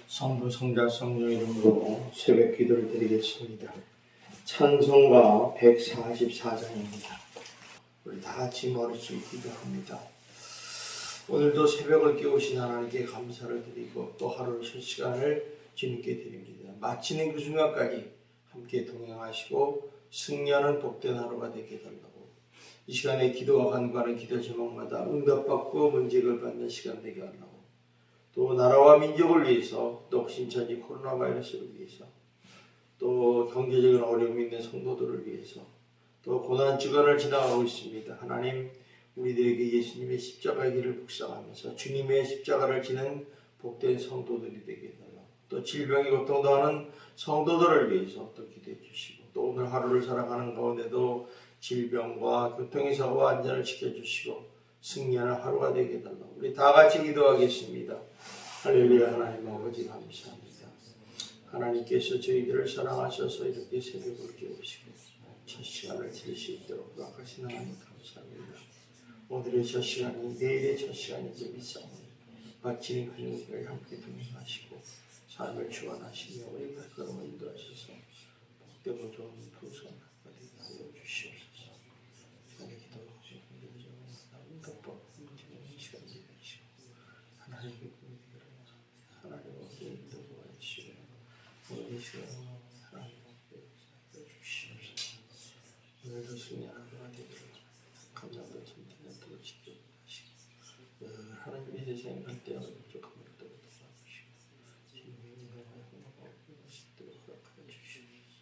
성부, 성자, 성령 이름으로 새벽 기도를 드리겠습니다. 찬송가 144장입니다. 우리 다 같이 머리를 기도합니다. 오늘도 새벽을 깨우신 하나님께 감사를 드리고 또 하루를 쉴 시간을 주님께 드립니다. 마치는 그 순간까지 함께 동행하시고 승리하는 복된 하루가 되게 해달라고, 이 시간에 기도와 간구하는 기도 제목마다 응답받고 문제를 받는 시간 되게 하려고, 또 나라와 민족을 위해서, 또 신천지 코로나 바이러스를 위해서, 또 경제적인 어려움이 있는 성도들을 위해서, 또 고난 주간을 지나가고 있습니다. 하나님, 우리들에게 예수님의 십자가의 길을 묵상하면서 주님의 십자가를 지는 복된 성도들이 되게 해달라고, 또 질병에 고통당하는 성도들을 위해서 또 기도해 주시고, 또 오늘 하루를 살아가는 가운데도 질병과 교통의 사고와 안전을 지켜주시고 승리하는 하루가 되게 해달라고, 우리 다 같이 기도하겠습니다. 할렐루야. 하나님 아버지 감사합니다. 하나님께서 저희들을 사랑하셔서 이렇게 새벽을 깨우시고 첫 시간을 드릴 수 있도록 허락하신 하나님 감사합니다. 오늘의 첫 시간이 내일의 첫 시간이 좀 있사오니 마치는 그 중까지 함께 동행하시고 삶을 주관하시며 우리 발걸음을 인도하셔서 복되고 좋은 풍성한 하루가 되게 하여 주시옵소서. 시간에 기도해 주시고 응답받고 문제는 시간 되시고 하나님의 꿈이 되기를 하나님 어디에 인도해 주시고 오늘 이 시간에 하나님 함께 주시옵소서. 오늘도 승리하는 하루가 되기를 감사도 전진을 또 지켜주시고 하나님의 세상에 갈 때와 부족함을 또 도와주시고 주님의 은혜와 행복을 얻도록 허락하여 주시옵소서.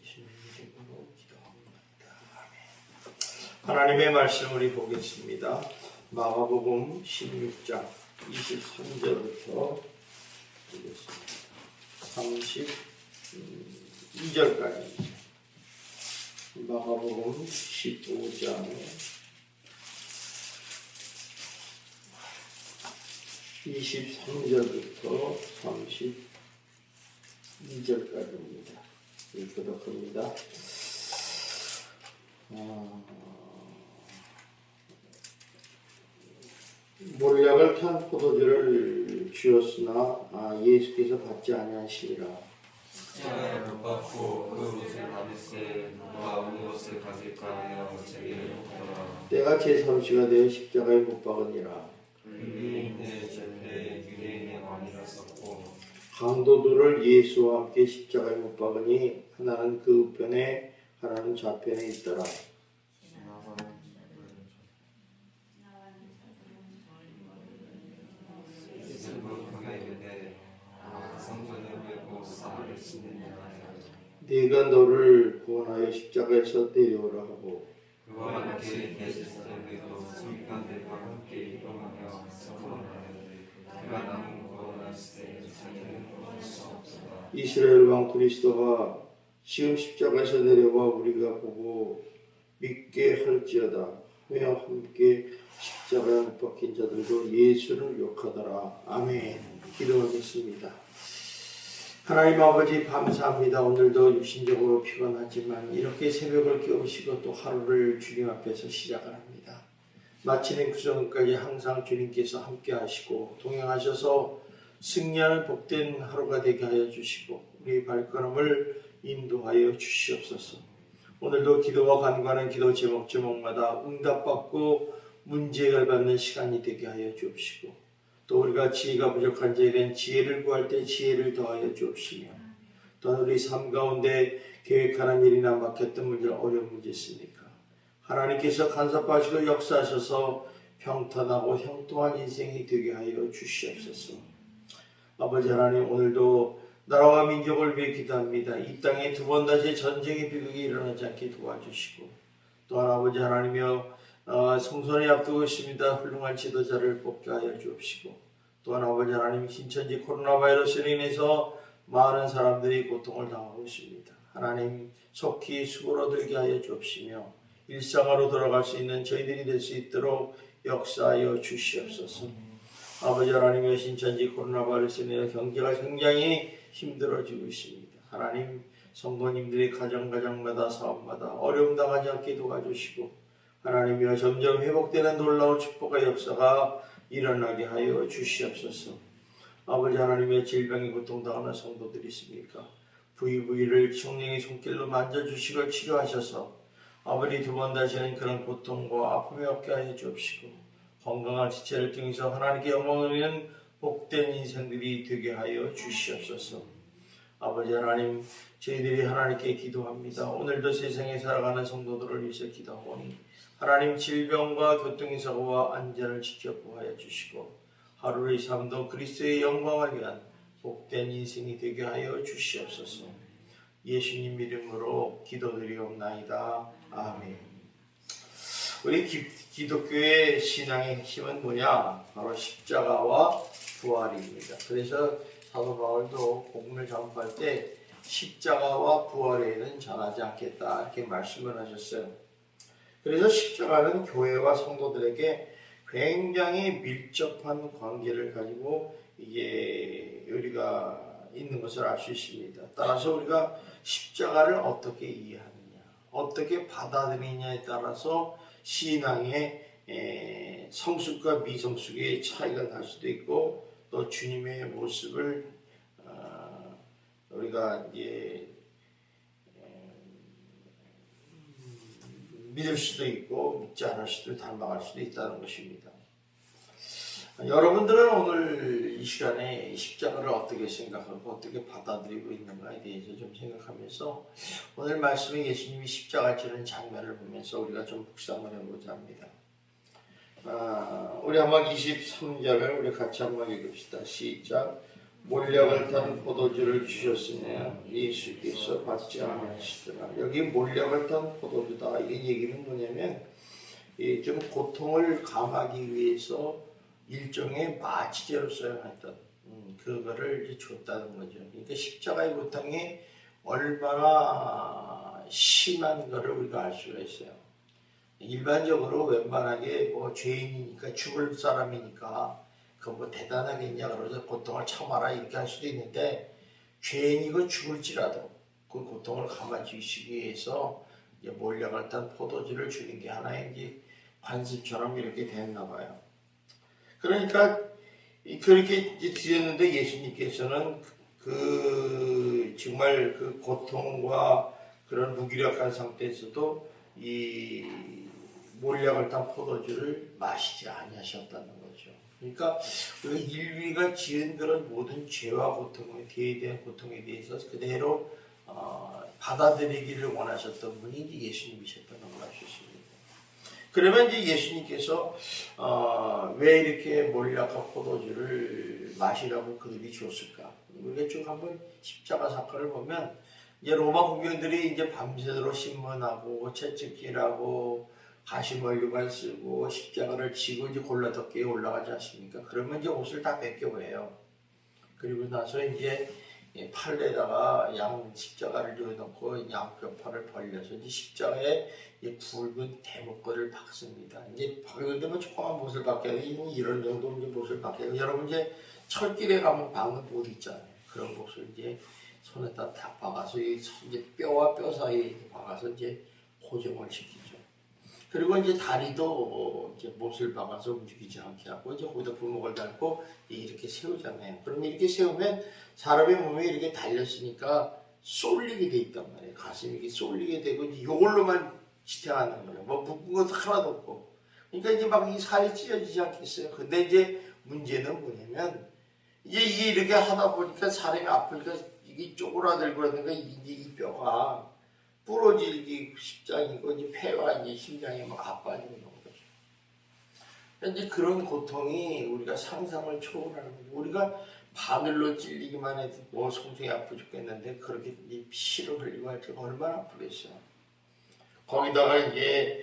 예수님의 이름으로 기도합니다. 아멘. 하나님의 말씀 우리 보겠습니다. 마가복음 16장 23절부터 보겠습니다. 32절까지. 마가복음 15장 23절부터 32절까지입니다. 읽도록 합니다. 몰약을 탄 포도주를 주었으나 예수께서 받지 아니하시니라. 십자가에 못 박고 그 옷을 받으세 누가 온 옷을 가질까 하여 제게를 묻더라. 때가 제3시가 되어 십자가에 못 박으니라. 유대인의 전례 유대인의 왕이었었고 강도들을 예수와 함께 십자가에 못 박으니 하나는 그 우편에 하나는 좌편에 있더라. 네가 너를 구원하여 십자가에서 내려오라 하고 그와 함께 대제사장들도 서기관들과 함께 이동하며 서원하였는데 그가 남은 구원하시되 자기는 구원할 수 없더라. 이스라엘 왕 그리스도가 지금 십자가에서 내려와 우리가 보고 믿게 할지어다 하며 함께 십자가에 못 박힌 자들도 예수를 욕하더라. 아멘. 기도하겠습니다. 하나님 아버지 감사합니다. 오늘도 육신적으로 피곤하지만 이렇게 새벽을 깨우시고 또 하루를 주님 앞에서 시작을 합니다. 마치는 그 순간까지 항상 주님께서 함께 하시고 동행하셔서 승리하는 복된 하루가 되게 하여 주시고 우리의 발걸음을 인도하여 주시옵소서. 오늘도 기도와 간구하는 기도 제목마다 응답받고 문제 해결받는 시간이 되게 하여 주옵시고 또 우리가 지혜가 부족한 자에겐 지혜를 구할 때 지혜를 더하여 주옵시며 또 우리 삶 가운데 계획하는 일이나 막혔던 문제, 어려운 문제 있습니까? 하나님께서 간섭하시고 역사하셔서 평탄하고 형통한 인생이 되게 하여 주시옵소서. 아버지 하나님, 오늘도 나라와 민족을 위해 기도합니다. 이 땅에 두 번 다시 전쟁의 비극이 일어나지 않게 도와주시고 또한 아버지 하나님이여 성선에 앞두고 있습니다. 훌륭한 지도자를 뽑게 하여 주옵시고 또한 아버지 하나님, 신천지 코로나 바이러스로 인해서 많은 사람들이 고통을 당하고 있습니다. 하나님, 속히 수고로들게 하여 주옵시며 일상으로 돌아갈 수 있는 저희들이 될 수 있도록 역사하여 주시옵소서. 아버지 하나님의 신천지 코로나 바이러스로 인해 경제가 굉장히 힘들어지고 있습니다. 하나님, 성도님들의 가정마다 사업마다 어려움 당하지 않게 도와주시고 하나님이여 점점 회복되는 놀라운 축복과 역사가 일어나게 하여 주시옵소서. 아버지 하나님의 질병에 고통당하는 성도들이 있습니까? 부위부위를 성령의 손길로 만져주시고 치료하셔서 아버지 두 번 다시는 그런 고통과 아픔이 없게 하여 주옵시고 건강한 지체를 통해서 하나님께 영광을 위한 복된 인생들이 되게 하여 주시옵소서. 아버지 하나님, 저희들이 하나님께 기도합니다. 오늘도 세상에 살아가는 성도들을 위해서 기도하오니 하나님 질병과 교통사고와 안전을 지켜 보호하여 주시고 하루의 삶도 그리스도의 영광을 위한 복된 인생이 되게 하여 주시옵소서. 예수님 이름으로 기도드리옵나이다. 아멘. 우리 기독교의 신앙의 핵심은 뭐냐? 바로 십자가와 부활입니다. 그래서 사도 바울도 복음을 전파할 때 십자가와 부활에는 전하지 않겠다 이렇게 말씀을 하셨어요. 그래서 십자가는 교회와 성도들에게 굉장히 밀접한 관계를 가지고 이게 우리가 있는 것을 알 수 있습니다. 따라서 우리가 십자가를 어떻게 이해하느냐, 어떻게 받아들이냐에 따라서 신앙의 성숙과 미성숙의 차이가 날 수도 있고 또 주님의 모습을 우리가 이제 믿을 수도 있고 믿지 않을 수도 닮아갈 수도 있다는 것입니다. 여러분들은 오늘 이 시간에 십자가를 어떻게 생각하고 어떻게 받아들이고 있는가에 대해서 좀 생각하면서 오늘 말씀에 예수님이 십자가 지는 장면을 보면서 우리가 좀 묵상을 해보자 합니다. 우리 한번 23절을 우리 같이 한번 읽읍시다. 시작. 몰약을 탄 포도주를 주셨으니 예수께서 받지 않으시더라. 여기 몰약을 탄 포도주다. 이 얘기는 뭐냐면 좀 고통을 감하기 위해서 일종의 마취제로 사용했던 그거를 이제 줬다는 거죠. 그러니까 십자가의 고통이 얼마나 심한 거를 우리가 알 수가 있어요. 일반적으로 웬만하게 뭐 죄인이니까 죽을 사람이니까 그 뭐 대단하겠냐 그러면서 고통을 참아라 이렇게 할 수도 있는데 죄인이고 죽을지라도 그 고통을 가만두시기 위해서 이제 몰약을 탄 포도주를 주는 게 하나의 이제 관습처럼 이렇게 됐나 봐요. 그러니까 그렇게 드렸는데 예수님께서는 그 정말 그 고통과 그런 무기력한 상태에서도 이 몰약을 탄 포도주를 마시지 아니하셨다는 거죠. 그러니까 우리가 인류가 지은 그런 모든 죄와 고통에 대한 고통에 대해서 그대로 받아들이기를 원하셨던 분이 이제 예수님이셨다는 걸 알 수 있습니다. 그러면 이제 예수님께서 왜 이렇게 몰약한 포도주를 마시라고 그들이 줬을까? 우리가 쭉 한번 십자가 사건을 보면 이제 로마 공병들이 이제 밤새도록 신문하고 채찍질하고 가시멀리관 쓰고 십자가를 지고 이제 골라덮개에 올라가지 않습니까? 그러면 이제 옷을 다 벗겨버려요. 그리고 나서 이제 팔에다가 양 십자가를 넣어놓고 양뼈팔을 벌려서 이제 십자가에 굵은 대목걸을 박습니다. 이제 박을 때면 조그만 못을 박혀야 돼. 이런 정도 이제 못을 박혀요. 여러분 이제 철길에 가면 박는 못 있잖아요. 그런 못을 이제 손에다 딱 박아서 이제 뼈와 뼈 사이에 박아서 이제 고정을 시키죠. 그리고 이제 다리도 이제 못을 박아서 움직이지 않게 하고 이제 거기다 부목을 달고 이렇게 세우잖아요. 그럼 이렇게 세우면 사람의 몸에 이렇게 달렸으니까 쏠리게 돼 있단 말이에요. 가슴이 이렇게 쏠리게 되고 이제 이걸로만 지탱하는 거예요. 뭐 묶은 것도 하나도 없고. 그러니까 이제 막 이 살이 찢어지지 않겠어요. 근데 이제 문제는 뭐냐면 이제 이게 이렇게 하다 보니까 사람이 아프니까 이게 쪼그라들고 그러니까 이제 이 뼈가 부러지기 십장이고 이제 폐와 이제 심장이 막 아파지는 거죠. 이제 그런 고통이 우리가 상상을 초월하는 거죠. 우리가 바늘로 찔리기만 해도 뭐 손등이 아프 죽겠는데 그렇게 이제 피를 흘리고 할 때 얼마나 아프겠어요. 거기다가 이제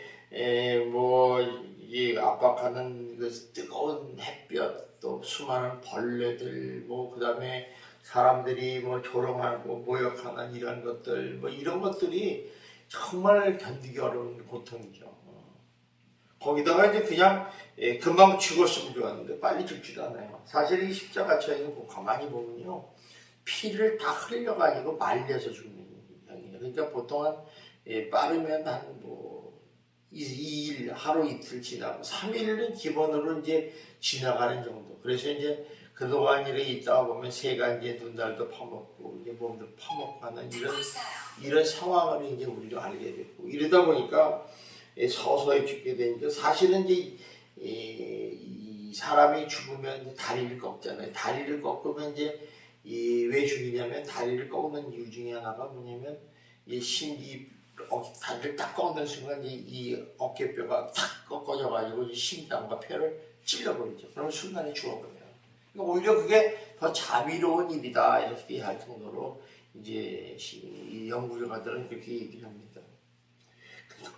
뭐 이게 압박하는 그 뜨거운 햇볕 또 수많은 벌레들 뭐 그다음에 사람들이 뭐 조롱하고 모욕하는 이런 것들 뭐 이런 것들이 정말 견디기 어려운 고통이죠. 거기다가 이제 그냥 금방 죽었으면 좋았는데 빨리 죽지도 않아요. 사실 이 십자가 처형은 가만히 보면요 피를 다 흘려가지고 말려서 죽는 형이에요. 그러니까 보통 한 빠르면 한 뭐 2일 하루 이틀 지나고 3일은 기본으로 이제 지나가는 정도. 그래서 이제 그동안 이렇게 있다가 보면 새가 이제 눈달도 파먹고 이제 몸도 파먹고 하는 이런 상황을 이제 우리가 알게 됐고 이러다 보니까 서서히 죽게 되니까 사실은 이제 이 사람이 죽으면 이제 다리를 꺾잖아요. 다리를 꺾으면 이제 왜 죽이냐면 다리를 꺾는 이유 중에 하나가 뭐냐면 다리를 딱 꺾는 순간 이 어깨뼈가 탁 꺾어져가지고 심장과 폐를 찔러버리죠. 그러면 순간에 죽어버려요. 그러니까 오히려 그게 더 자비로운 일이다 이렇게 할 정도로 이제 이 연구자들은 그렇게 얘기를 합니다.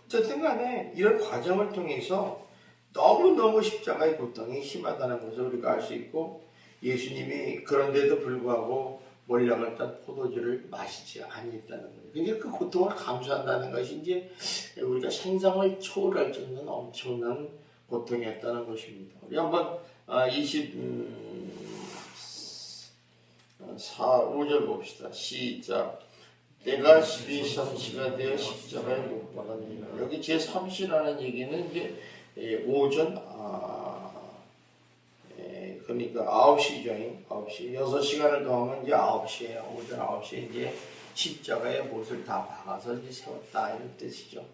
어쨌든 간에 이런 과정을 통해서 너무너무 십자가의 고통이 심하다는 것을 우리가 알 수 있고 예수님이 그런데도 불구하고 몰락을 딴 포도주를 마시지 아니했다는 거예요. 그러니까 그 고통을 감수한다는 것이 이제 우리가 생상을 초월할 정도는 엄청난 고통이었다는 것입니다. 우리 한번 5절 봅시다. 시작. 내가 제3시가 되어 십자가에 못 박았느니라. 여기 제3시라는 얘기는 이제 오전 그러니까 9시죠. 9시. 6시간을 더하면 이제 9시에요. 오전 9시에 이제 십자가에 못을 다 박아서 이제 세웠다 이런 뜻이죠.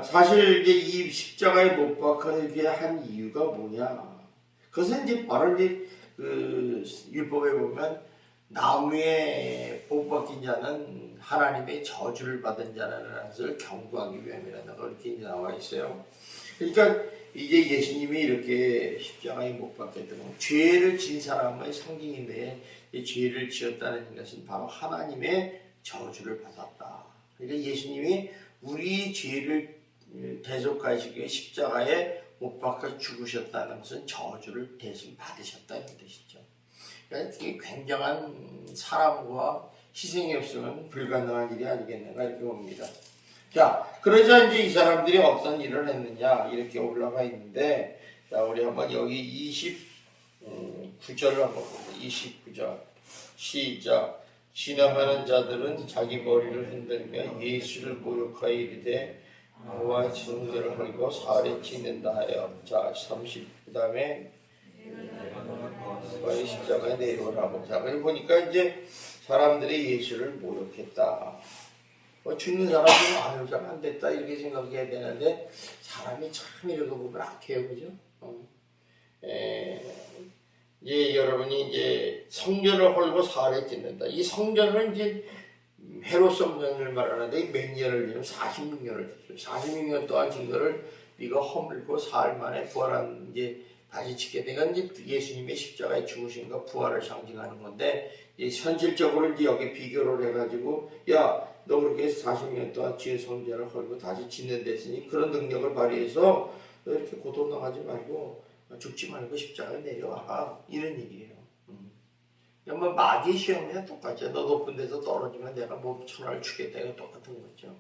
사실 이제 이 십자가에 못 박게 한 이유가 뭐냐? 그것은 이제 바로 이제 그 율법에 보면 나무에 못 박힌 자는 하나님의 저주를 받은 자라는 것을 경고하기 위함이라는 걸 이렇게 나와 있어요. 그러니까 이제 예수님이 이렇게 십자가에 못 박혔던 건 죄를 진 사람의 상징인데 죄를 지었다는 것은 바로 하나님의 저주를 받았다. 그러니까 예수님이 우리 죄를 대속하시기 위해 십자가에 못 박혀 죽으셨다는 것은 저주를 대신 받으셨다는 뜻이죠. 그러니까 이게 굉장한 사람과 희생이 없으면 불가능한 일이 아니겠는가 이렇게 봅니다. 자, 그러자 이제 이 사람들이 어떤 일을 했느냐 이렇게 올라가 있는데, 자 우리 한번 여기 29절을 한번 보자. 29절 시작. 지나가는 자들은 자기 머리를 흔들며 예수를 모욕하여 이르되 그와 증거를 헐고 살에 찢는다 하여. 자 30, 그 다음에 십자가에 내려오라고. 자 그래 보니까 이제 사람들이 예수를 모욕했다. 죽는 사람들은 아유 잘 안 됐다 이렇게 생각해야 되는데 사람이 참 이러고 보면 악해요, 그죠? 이제 여러분이 이제 성전을 헐고 살에 찢는다. 이 성전은 이제 헤롯 성전을 말하는데 몇 년을 지금 46년을 됐어요. 46년 동안 증거를 네가 허물고 사흘 만에 부활한 이제 다시 짓게 되가 이제 예수님의 십자가에 죽으신과 부활을 상징하는 건데 현실적으로 이제 여기 비교를 해가지고 야 너 그렇게 40년 동안 지은 성전을 헐고 다시 짓는 데서니 그런 능력을 발휘해서 너 이렇게 고통당하지 말고 죽지 말고 십자가에 내려와라 이런 얘기예요. 뭐 마귀 시험이야 똑같죠. 너 높은 데서 떨어지면 내가 뭐 천하를 주겠다 이거 똑같은 거죠.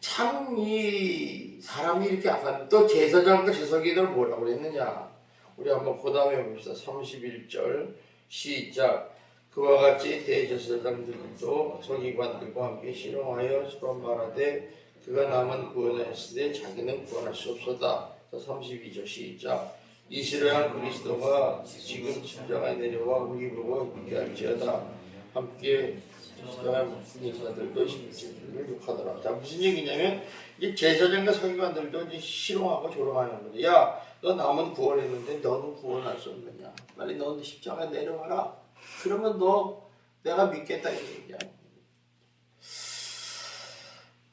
참 이 사람이 이렇게 약간 또 제사장과 제사기들 뭐라고 그랬느냐. 우리 한번 그 다음에 봅시다. 31절 시작. 그와 같이 대제사장들도 서기관들과 함께 실험하여 서로 말하되 그가 남은 구원을 했으되 자기는 구원할 수 없었다. 32절 시작. 이스라엘 그리스도가 지금 십자가에 내려와 우리 보고 함께 할지어다. 함께 십자가에 묶인 인사들도 십자가를 욕하더라. 자 무슨 얘기냐면 이 제사장과 서기관들도 이제 실험하고 조롱하는 거죠. 야, 너 남은 구원했는데 너는 구원할 수 없느냐? 빨리 너는 십자가에 내려와라. 그러면 너 내가 믿겠다 이 얘기야.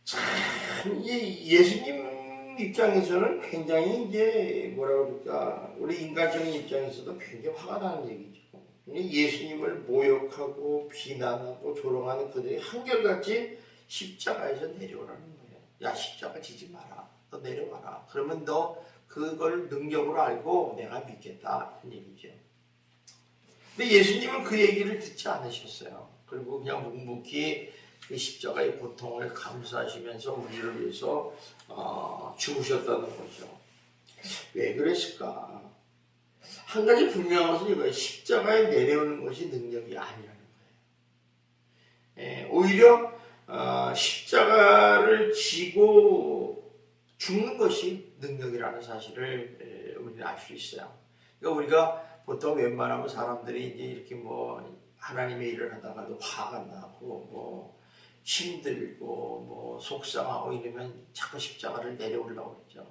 참 예수님 입장에서는 굉장히 이제 뭐라 그럴까 우리 인간적인 입장에서도 굉장히 화가 나는 얘기죠. 예수님을 모욕하고 비난하고 조롱하는 그들이 한결같이 십자가에서 내려오라는 거예요. 야 십자가 지지 마라. 너 내려와라. 그러면 너 그걸 능력으로 알고 내가 믿겠다 이런 얘기죠. 근데 예수님은 그 얘기를 듣지 않으셨어요. 그리고 그냥 묵묵히 그 십자가의 고통을 감수하시면서 우리를 위해서 죽으셨다는 거죠. 왜 그랬을까? 한 가지 분명한 것은 이거예요. 십자가에 내려오는 것이 능력이 아니라는 거예요. 오히려 십자가를 지고 죽는 것이 능력이라는 사실을 우리는 우리는 알 수 있어요. 그러니까 우리가 보통 웬만하면 사람들이 이제 이렇게 뭐 하나님의 일을 하다가도 화가 나고 뭐 힘들고 뭐 속상하고 이러면 자꾸 십자가를 내려오려고 그러죠.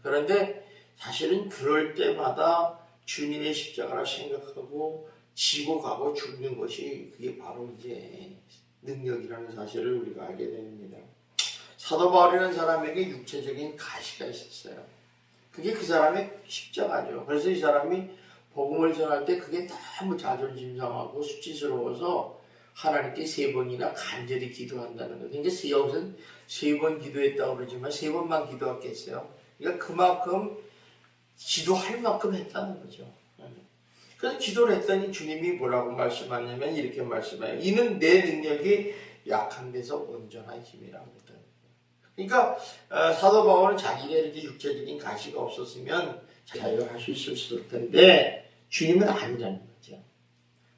그런데 사실은 그럴 때마다 주님의 십자가를 생각하고 지고 가고 죽는 것이 그게 바로 이제 능력이라는 사실을 우리가 알게 됩니다. 사도 바울이라는 사람에게 육체적인 가시가 있었어요. 그게 그 사람의 십자가죠. 그래서 이 사람이 복음을 전할 때 그게 너무 자존심 상하고 수치스러워서 하나님께 3번이나 간절히 기도한다는 거죠. 이제 여기서는 3번 기도했다고 그러지만 3번만 기도했겠어요. 그러니까 그만큼 기도할 만큼 했다는 거죠. 그래서 기도를 했더니 주님이 뭐라고 말씀하냐면 이렇게 말씀해요. 이는 내 능력이 약한 데서 온전한 힘이라고 합니다. 그러니까 사도 바울은 자기가 이렇게 육체적인 가시가 없었으면 자유할 수 있었을 텐데 주님은 아니라는 거죠.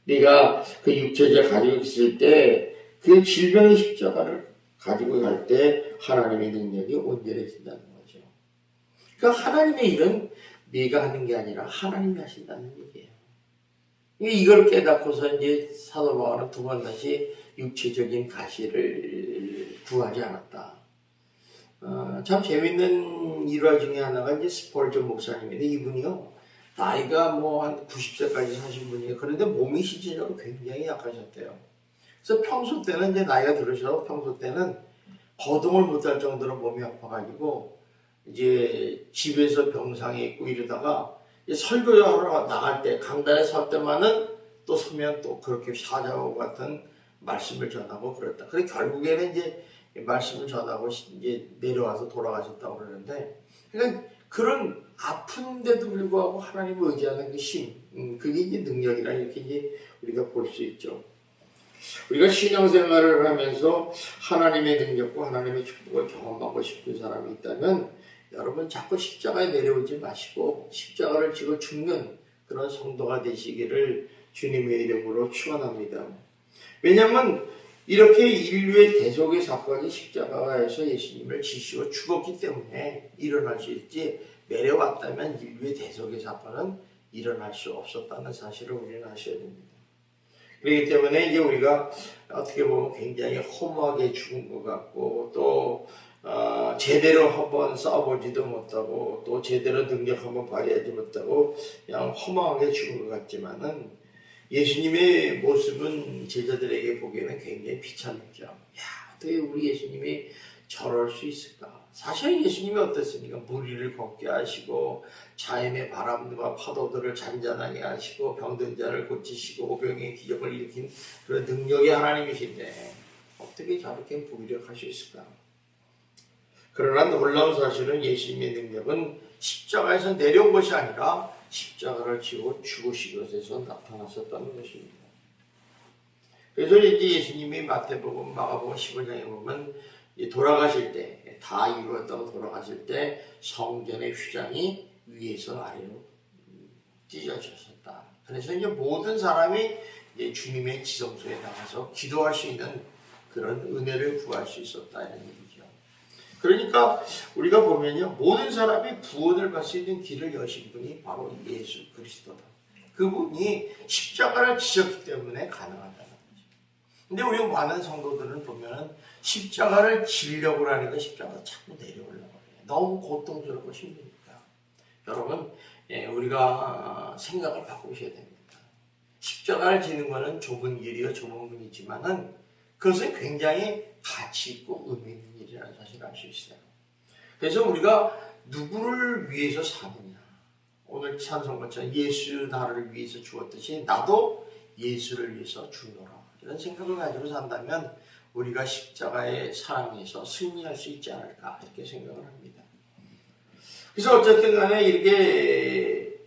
네가 그 육체적 가지고 있을 때 그 질병의 십자가를 가지고 갈 때 하나님의 능력이 온전해진다는 거죠. 그러니까 하나님의 일은 네가 하는 게 아니라 하나님이 하신다는 얘기예요. 이걸 깨닫고서 이제 사도 바울은 2번 다시 육체적인 가시를 구하지 않았다. 참 재밌는 일화 중에 하나가 이제 스폴전 목사님인데 이분이요. 나이가 뭐 한 90세까지 사신 분이에요. 그런데 몸이 신체적으로 굉장히 약하셨대요. 그래서 평소 때는 이제 나이가 들으셔서 평소 때는 거동을 못할 정도로 몸이 아파가지고 이제 집에서 병상에 있고 이러다가 설교하러 나갈 때 강단에 설 때만은 또 서면 또 그렇게 사자와 같은 말씀을 전하고 그랬다. 그래 결국에는 이제 말씀을 전하고 이제 내려와서 돌아가셨다고 그러는데 그러니까 그런 아픈데도 불구하고 하나님을 의지하는 그 힘, 그게 이제 능력이라 이렇게 이제 우리가 볼 수 있죠. 우리가 신앙생활을 하면서 하나님의 능력과 하나님의 축복을 경험하고 싶은 사람이 있다면 여러분 자꾸 십자가에 내려오지 마시고 십자가를 지고 죽는 그런 성도가 되시기를 주님의 이름으로 축원합니다. 왜냐하면 이렇게 인류의 대속의 사건이 십자가에서 예수님을 지시고 죽었기 때문에 일어날 수 있지 내려왔다면 인류의 대속의 사건은 일어날 수 없었다는 사실을 우리는 아셔야 됩니다. 그렇기 때문에 이제 우리가 어떻게 보면 굉장히 허무하게 죽은 것 같고 또 제대로 한번 싸워보지도 못하고 또 제대로 능력 한번 발휘하지 못하고 그냥 허무하게 죽은 것 같지만은 예수님의 모습은 제자들에게 보기에는 굉장히 비참했죠. 야, 어떻게 우리 예수님이 저럴 수 있을까? 사실 예수님이 어떻습니까? 물 위를 걷게 하시고 자연의 바람과 파도들을 잔잔하게 하시고 병든 자를 고치시고 오병의 기적을 일으킨 그런 능력의 하나님이신데 어떻게 저렇게 무기력할 수 있을까? 그러나 놀라운 사실은 예수님의 능력은 십자가에서 내려온 것이 아니라 십자가를 지고 죽으신 것에서 나타났었다는 것입니다. 그래서 이제 예수님이 마태복음, 마가복음 15장에 보면 돌아가실 때 다 이루었다고 돌아가실 때 성전의 휘장이 위에서 아래로 찢어졌었다. 그래서 이제 모든 사람이 이제 주님의 지성소에 나가서 기도할 수 있는 그런 은혜를 구할 수 있었다 이런 얘기죠. 그러니까 우리가 보면요 모든 사람이 구원을 받을 수 있는 길을 여신 분이 바로 예수 그리스도다. 그분이 십자가를 지셨기 때문에 가능하다는 거죠. 근데 우리 많은 성도들은 보면은 십자가를 지려고 하니까 십자가가 자꾸 내려오려고 해요. 너무 고통스럽고 힘드니까. 여러분 우리가 생각을 바꾸셔야 됩니다. 십자가를 지는 것은 좁은 길이요 좁은 문이지만은 그것은 굉장히 가치 있고 의미 있는 일이라는 사실을 알 수 있어요. 그래서 우리가 누구를 위해서 사느냐. 오늘 찬송가처럼 예수 나를 위해서 죽었듯이 나도 예수를 위해서 죽노라. 이런 생각을 가지고 산다면 우리가 십자가의 사랑에서 승리할 수 있지 않을까 이렇게 생각을 합니다. 그래서 어쨌든 간에 이렇게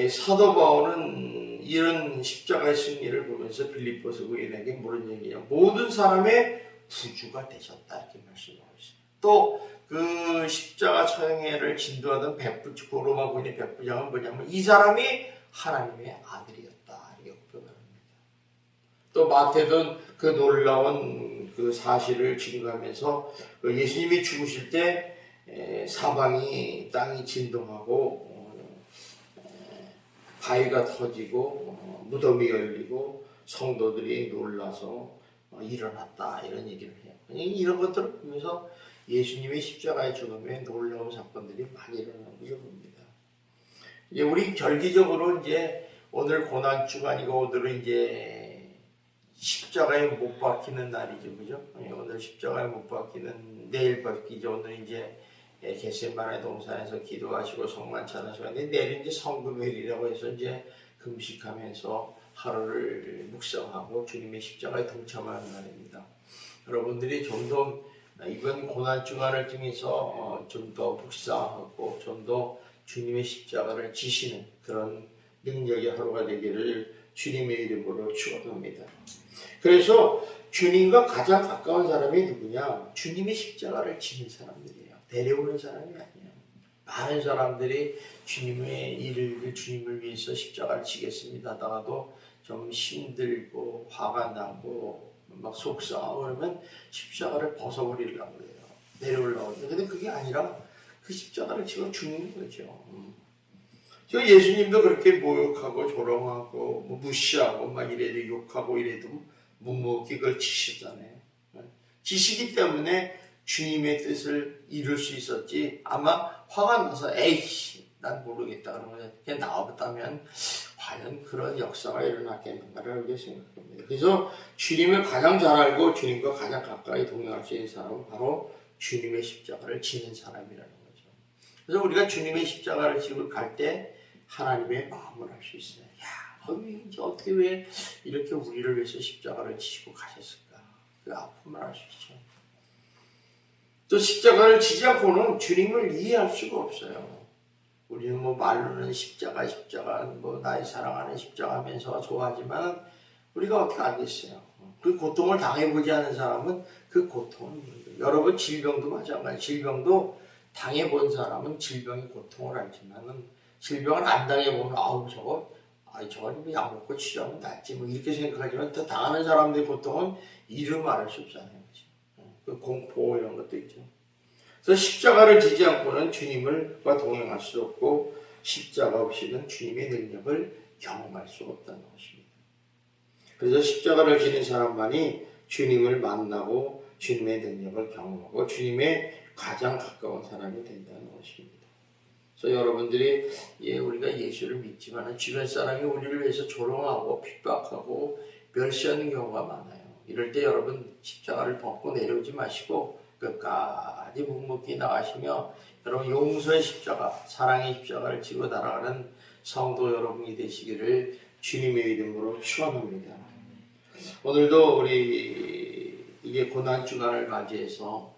사도 바울은 이런 십자가의 승리를 보면서 빌립보서 교인에게 뭐런 얘기냐. 모든 사람의 구주가 되셨다 이렇게 말씀하고 있어요. 또 그 십자가 처형회를 진도하던 로마 군의 백부장은 뭐냐면 이 사람이 하나님의 아들이었다 이렇게 고백합니다. 또 마태는 그 놀라운 그 사실을 증거하면서 예수님이 죽으실 때 사방이 땅이 진동하고 바위가 터지고 무덤이 열리고 성도들이 놀라서 일어났다 이런 얘기를 해요. 이런 것들을 보면서 예수님의 십자가의 죽음에 놀라운 사건들이 많이 일어나는 것을 봅니다. 이제 우리 절기적으로 이제 오늘 고난 주간이고 오늘은 이제 십자가에 못 박히는 날이죠, 그죠? 오늘 십자가에 못 박히는 내일 박히죠. 오늘 이제 겟세마네 동산에서 기도하시고 성만 찬하시는데 내일 이제 성금요일이라고 해서 이제 금식하면서 하루를 묵상하고 주님의 십자가에 동참하는 날입니다. 여러분들이 좀 더 이번 고난 주간을 통해서 좀 더 묵상하고 좀 더 주님의 십자가를 지시는 그런 능력의 하루가 되기를 주님의 이름으로 축원합니다. 그래서 주님과 가장 가까운 사람이 누구냐? 주님의 십자가를 지는 사람들이에요. 데려오는 사람이 아니에요. 많은 사람들이 주님의 일을 주님을 위해서 십자가를 지겠습니다 하다가도 좀 힘들고 화가 나고 막 속상하고 그러면 십자가를 벗어버리려고 해요. 내려오려고 해요. 근데 그게 아니라 그 십자가를 지고 죽는 거죠. 저 예수님도 그렇게 모욕하고 조롱하고 무시하고 막 이래도 욕하고 이래도 묵묵히 그걸 지시잖아요. 지시기 때문에 주님의 뜻을 이룰 수 있었지 아마 화가 나서 에이씨 난 모르겠다 그러면 그냥 나와봤다면 과연 그런 역사가 일어났겠는가를 이렇게 생각합니다. 그래서 주님을 가장 잘 알고 주님과 가장 가까이 동행할 수 있는 사람은 바로 주님의 십자가를 지는 사람이라는 거죠. 그래서 우리가 주님의 십자가를 지고 갈 때 하나님의 마음을 알 수 있어요. 야, 이제 어떻게 왜 이렇게 우리를 위해서 십자가를 지시고 가셨을까? 그 아픔을 알 수 있죠. 또 십자가를 지지 않고는 주님을 이해할 수가 없어요. 우리는 뭐 말로는 십자가 뭐 나의 사랑하는 십자가 하면서 좋아하지만 우리가 어떻게 알겠어요. 그 고통을 당해보지 않은 사람은 그 고통을 모르죠. 여러분 질병도 마찬가지. 질병도 당해본 사람은 질병의 고통을 알지만은 질병을 안 당해보면 아우 저거 약 먹고 치료하면 낫지 뭐 이렇게 생각하지만 또 당하는 사람들의 고통은 이루 말할 수 없잖아요. 그 공포 이런 것도 있죠. 그래서 십자가를 지지 않고는 주님과 동행할 수 없고 십자가 없이는 주님의 능력을 경험할 수 없다는 것입니다. 그래서 십자가를 지는 사람만이 주님을 만나고 주님의 능력을 경험하고 주님의 가장 가까운 사람이 된다는 것입니다. 그래서 여러분들이 우리가 예수를 믿지만 주변 사람이 우리를 위해서 조롱하고 핍박하고 멸시하는 경우가 많아요. 이럴 때 여러분 십자가를 벗고 내려오지 마시고 끝까지 묵묵히 나가시며 여러분 용서의 십자가, 사랑의 십자가를 지고 날아가는 성도 여러분이 되시기를 주님의 이름으로 축원합니다. 오늘도 우리 이게 고난 주간을 맞이해서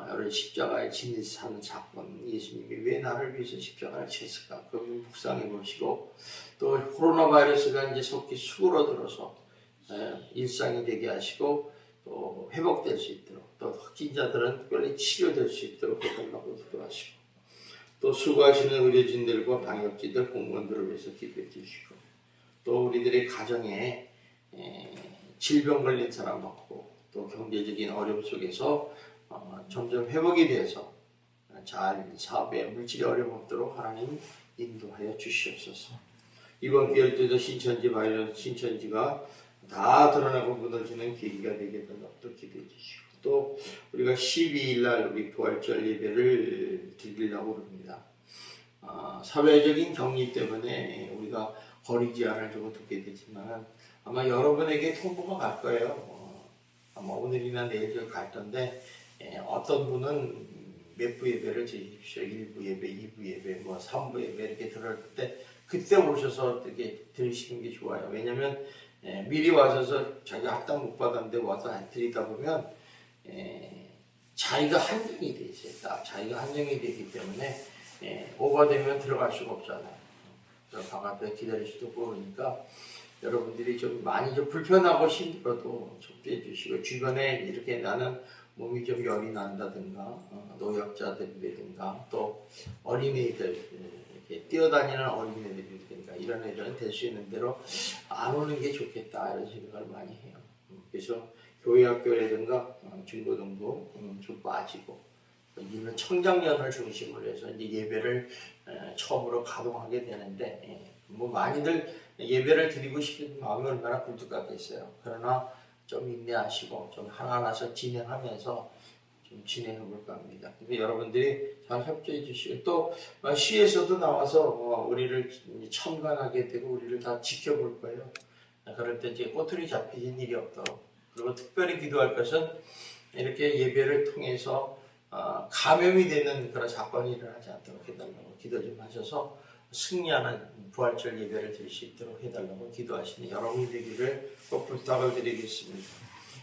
여러분 십자가에 지는 사건, 예수님이 왜 나를 위해서 십자가를 지었을까? 그걸 묵상해 보시고 또 코로나 바이러스가 이제 속히 수그러들어서 일상이 되게 하시고 또 회복될 수 있도록 또 확진자들은 특별히 치료될 수 있도록 기도하고 기도하시고 또 수고하시는 의료진들과 방역진들 공무원들을 위해서 기도해 주시고 또 우리들의 가정에 질병 걸린 사람 없고 또 경제적인 어려움 속에서 점점 회복이 돼서 잘 사업에 물질이 어려움 없도록 하나님 인도하여 주시옵소서. 이번 기회 때도 신천지가 다 드러나고 무너지는 계기가 되게 또 기도해 주시고 또 우리가 12일 날 우리 부활절 예배를 드리려고 합니다. 사회적인 격리 때문에 우리가 거리지 않을 적을 듣게 되지만 아마 여러분에게 통보가 갈 거예요. 아마 오늘이나 내일 갈 텐데 어떤 분은 몇 부 예배를 드리십시오. 1부 예배, 2부 예배, 뭐 3부 예배 이렇게 들을 때 그때 오셔서 이렇게 들으시는 게 좋아요. 왜냐면 미리 와서 자기가 합당 못 받았는데 와서 안 드리다 보면 자기가 한정이 돼 있어요. 자기가 한정이 되기 때문에 오버되면 들어갈 수가 없잖아요. 방 앞에 기다릴 수도 없고 그러니까 여러분들이 좀 많이 좀 불편하고 힘들어도 접대해 주시고 주변에 이렇게 나는 몸이 좀 열이 난다든가 노약자들이든가 또 어린이들 이렇게 뛰어다니는 어린이들이든가 이런 애들은 될 수 있는 대로 안 오는 게 좋겠다 이런 생각을 많이 해요. 그래서 교회 학교라든가 중고등부 좀 빠지고 이런 청장년을 중심으로 해서 이제 예배를 처음으로 가동하게 되는데 뭐 많이들 예배를 드리고 싶은 마음이 얼마나 굴뚝 같겠어요. 그러나 좀 인내하시고 좀 하나하나씩 진행하면서 좀 진행해 볼까 합니다. 근데 여러분들이 잘 협조해 주시고 또 시에서도 나와서 우리를 참관하게 되고 우리를 다 지켜볼 거예요. 그럴 때 이제 꼬투리 잡히는 일이 없도록, 그리고 특별히 기도할 것은 이렇게 예배를 통해서 감염이 되는 그런 사건이 일어나지 않도록 해달라고 기도 좀 하셔서 승리하는 부활절 예배를 드릴 수 있도록 해달라고 기도하시는 여러분이 되기를 꼭 부탁을 드리겠습니다.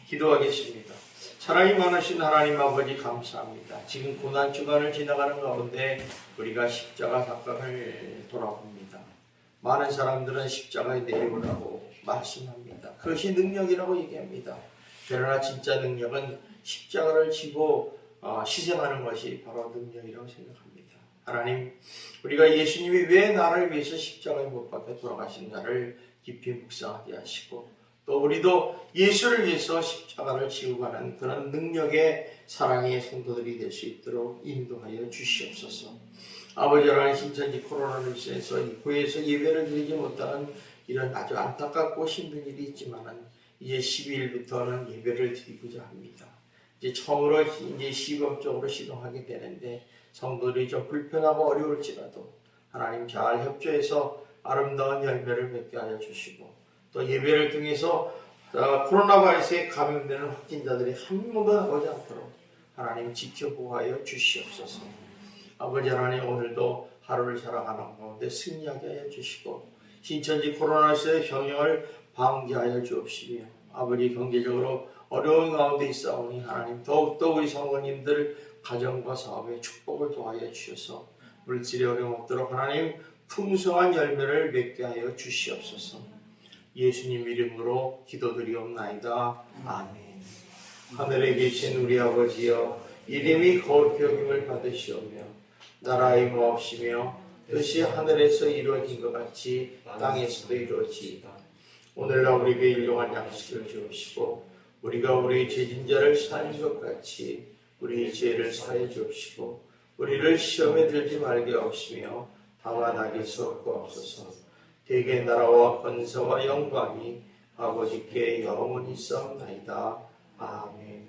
기도하겠습니다. 사랑이 많으신 하나님 아버지 감사합니다. 지금 고난 주간을 지나가는 가운데 우리가 십자가 사건을 돌아봅니다. 많은 사람들은 십자가에 내려오라고 말씀합니다. 그것이 능력이라고 얘기합니다. 그러나 진짜 능력은 십자가를 지고 희생하는 것이 바로 능력이라고 생각합니다. 하나님, 우리가 예수님이 왜 나를 위해서 십자가에 못 박혀 돌아가신가를 깊이 묵상하게 하시고, 또 우리도 예수를 위해서 십자가를 지고 가는 그런 능력의 사랑의 성도들이 될 수 있도록 인도하여 주시옵소서. 아버지 하나님, 신천지 코로나로 인해서 교회에서 예배를 드리지 못하는 이런 아주 안타깝고 힘든 일이 있지만은 이제 12일부터는 예배를 드리고자 합니다. 이제 처음으로 이제 시범적으로 시도하게 되는데 성도들이 좀 불편하고 어려울지라도 하나님 잘 협조해서 아름다운 열매를 맺게 하여 주시고, 또 예배를 통해서 코로나 바이러스에 감염되는 확진자들이 한 명도 나오지 않도록 하나님 지켜보아여 주시옵소서. 아버지 하나님, 오늘도 하루를 살아가는 가운데 승리하게 하여 주시고 신천지 코로나19의 병영을 방지하여 주옵시며, 아버지 경제적으로 어려운 가운데 있사오니 하나님 더욱더 우리 성도님들 가정과 사업에 축복을 도하여 주셔서 물질이 어려움 없도록 하나님 풍성한 열매를 맺게 하여 주시옵소서. 예수님 이름으로 기도드리옵나이다. 아멘. 하늘에 계신 우리 아버지여, 이름이 거룩히 여김을 받으시오며 나라의 임하옵시며 뜻이 하늘에서 이루어진 것 같이 땅에서도 이루어지이다. 오늘날 우리에게 일용할 양식을 주옵시고 우리가 우리 죄진자를 사하는 것 같이 우리 죄를 사해 주옵시고 우리를 시험에 들지 말게 하옵시며 다만 악에서 구하옵소서. 대개 나라와 권세와 영광이 아버지께 영원히 있사옵나이다. 아멘.